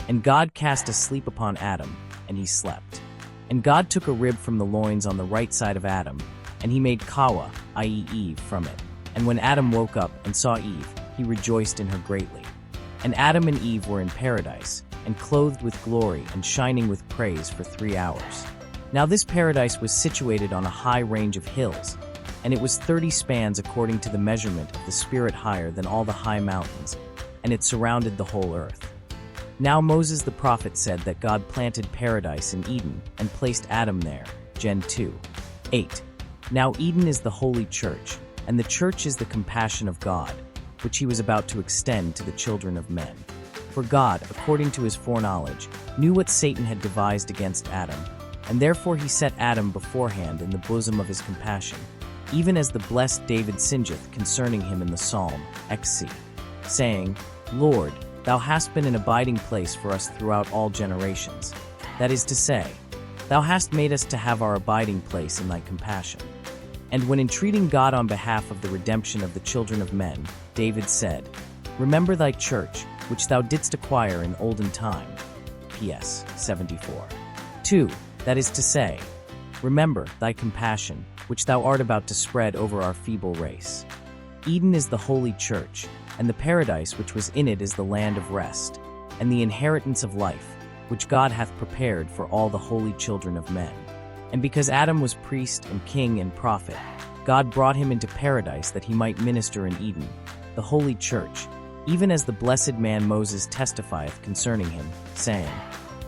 And God cast a sleep upon Adam, and he slept. And God took a rib from the loins on the right side of Adam, and he made Kawa, i.e. Eve, from it. And when Adam woke up and saw Eve, he rejoiced in her greatly. And Adam and Eve were in paradise, and clothed with glory and shining with praise for 3 hours. Now this paradise was situated on a high range of hills, and it was 30 spans according to the measurement of the spirit higher than all the high mountains, and it surrounded the whole earth. Now Moses the prophet said that God planted paradise in Eden and placed Adam there. Gen 2. 8. Now Eden is the holy church, and the church is the compassion of God, which he was about to extend to the children of men. For God, according to his foreknowledge, knew what Satan had devised against Adam, and therefore he set Adam beforehand in the bosom of his compassion, even as the blessed David singeth concerning him in the Psalm, XC, saying, Lord, thou hast been an abiding place for us throughout all generations. That is to say, thou hast made us to have our abiding place in thy compassion. And when entreating God on behalf of the redemption of the children of men, David said, Remember thy church, which thou didst acquire in olden time. PS 74. 2. That is to say, remember thy compassion, which thou art about to spread over our feeble race. Eden is the holy church, and the paradise which was in it is the land of rest, and the inheritance of life, which God hath prepared for all the holy children of men. And because Adam was priest and king and prophet, God brought him into paradise that he might minister in Eden, the holy church, even as the blessed man Moses testifieth concerning him, saying,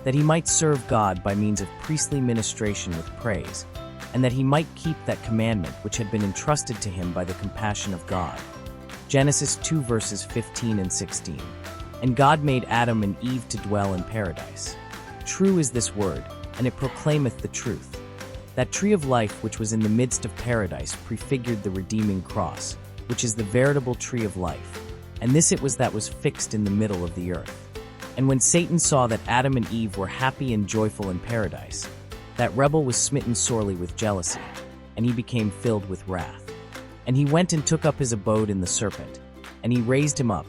that he might serve God by means of priestly ministration with praise, and that he might keep that commandment which had been entrusted to him by the compassion of God. Genesis 2 verses 15 and 16. And God made Adam and Eve to dwell in paradise. True is this word, and it proclaimeth the truth. That tree of life which was in the midst of paradise prefigured the redeeming cross, which is the veritable tree of life, and this it was that was fixed in the middle of the earth. And when Satan saw that Adam and Eve were happy and joyful in paradise, that rebel was smitten sorely with jealousy, and he became filled with wrath. And he went and took up his abode in the serpent, and he raised him up,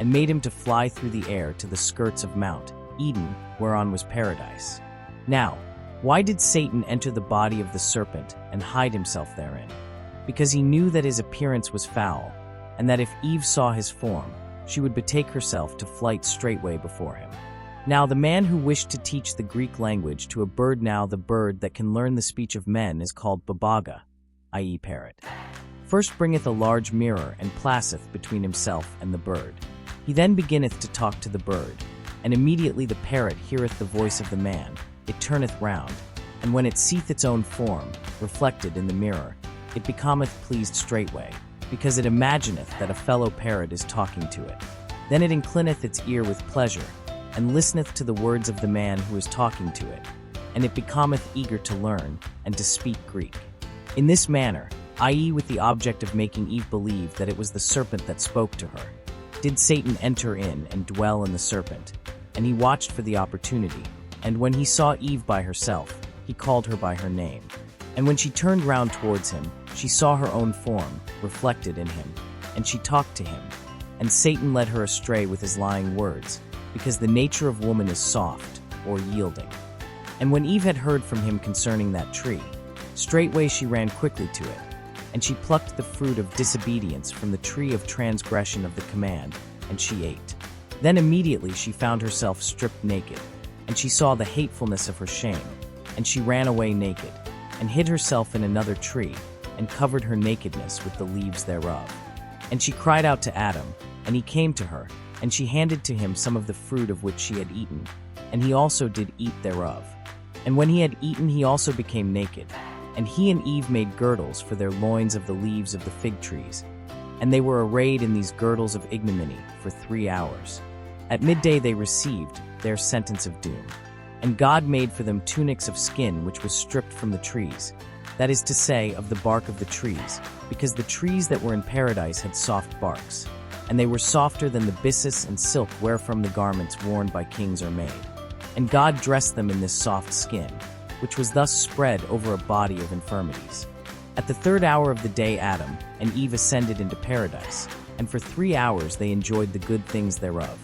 and made him to fly through the air to the skirts of Mount Eden, whereon was paradise. Now, why did Satan enter the body of the serpent and hide himself therein? Because he knew that his appearance was foul, and that if Eve saw his form, she would betake herself to flight straightway before him. Now the man who wished to teach the Greek language to a bird, now the bird that can learn the speech of men is called babaga, i.e. parrot. First bringeth a large mirror and placeth between himself and the bird. He then beginneth to talk to the bird, and immediately the parrot heareth the voice of the man, it turneth round, and when it seeth its own form, reflected in the mirror, it becometh pleased straightway, because it imagineth that a fellow parrot is talking to it. Then it inclineth its ear with pleasure, and listeneth to the words of the man who is talking to it, and it becometh eager to learn, and to speak Greek. In this manner, i.e. with the object of making Eve believe that it was the serpent that spoke to her, did Satan enter in and dwell in the serpent, and he watched for the opportunity, and when he saw Eve by herself, he called her by her name. And when she turned round towards him, she saw her own form, reflected in him, and she talked to him. And Satan led her astray with his lying words, because the nature of woman is soft, or yielding. And when Eve had heard from him concerning that tree, straightway she ran quickly to it, and she plucked the fruit of disobedience from the tree of transgression of the command, and she ate. Then immediately she found herself stripped naked, and she saw the hatefulness of her shame, and she ran away naked, and hid herself in another tree, and covered her nakedness with the leaves thereof. And she cried out to Adam, and he came to her, and she handed to him some of the fruit of which she had eaten, and he also did eat thereof. And when he had eaten, he also became naked, and he and Eve made girdles for their loins of the leaves of the fig trees, and they were arrayed in these girdles of ignominy for 3 hours. At midday they received their sentence of doom. And God made for them tunics of skin which was stripped from the trees, that is to say, of the bark of the trees, because the trees that were in paradise had soft barks, and they were softer than the byssus and silk wherefrom the garments worn by kings are made. And God dressed them in this soft skin, which was thus spread over a body of infirmities. At the 3rd hour of the day Adam and Eve ascended into paradise, and for 3 hours they enjoyed the good things thereof.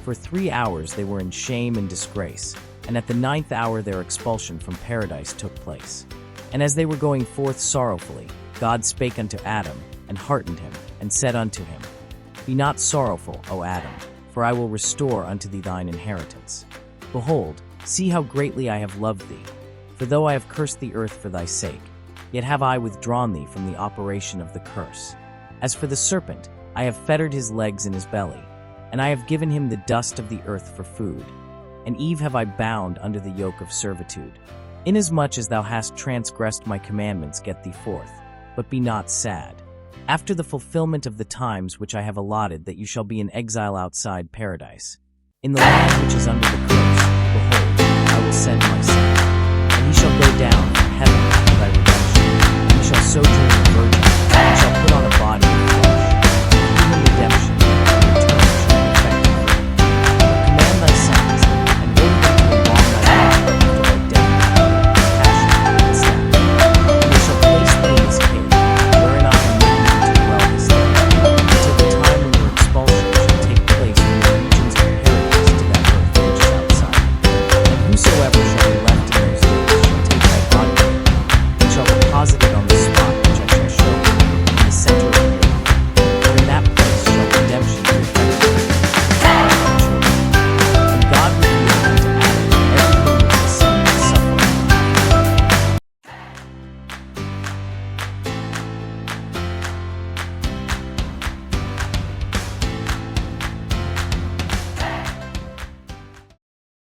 For 3 hours they were in shame and disgrace, and at the 9th hour their expulsion from paradise took place. And as they were going forth sorrowfully, God spake unto Adam, and heartened him, and said unto him, Be not sorrowful, O Adam, for I will restore unto thee thine inheritance. Behold, see how greatly I have loved thee. For though I have cursed the earth for thy sake, yet have I withdrawn thee from the operation of the curse. As for the serpent, I have fettered his legs in his belly, and I have given him the dust of the earth for food. And Eve have I bound under the yoke of servitude. Inasmuch as thou hast transgressed my commandments, get thee forth, but be not sad. After the fulfillment of the times which I have allotted, that you shall be in exile outside paradise. In the land which is under the curse, behold, I will send my son, and he shall go down from heaven